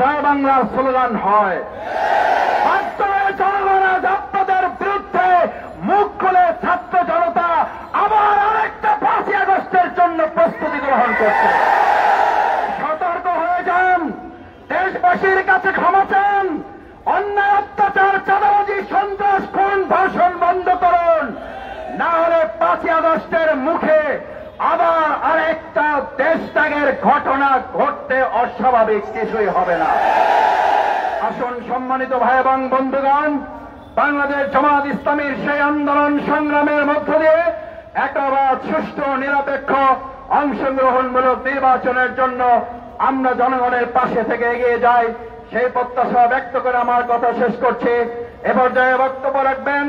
জয় বাংলার স্লোগান হয়। জনগণ আজ আপনাদের বিরুদ্ধে মুখ খুলে ছাত্র জনতা আবার আরেকটা 5ই আগস্টের জন্য প্রস্তুতি গ্রহণ করছে। সতর্ক হয়ে যান, দেশবাসীর কাছে ক্ষমা চান, অন্যায় অত্যাচার চাঁদাবাজি সন্ত্রাস খুন ধর্ষণ বন্ধ করুন, না হলে 5ই আগস্টের মুখে আবার আরেকটা দেশত্যাগের ঘটনা ঘটতে অস্বাভাবিক কিছুই হবে না। আসুন সম্মানিত ভাই এবং বন্ধুগণ, বাংলাদেশ জামাত ইসলামীর সেই আন্দোলন সংগ্রামের মধ্য দিয়ে একেবারে সুষ্ঠু নিরপেক্ষ অংশগ্রহণমূলক নির্বাচনের জন্য আমরা জনগণের পাশে থেকে এগিয়ে যাই, সেই প্রত্যাশা ব্যক্ত করে আমার কথা শেষ করছি। এ পর্যায়ে বক্তব্য রাখবেন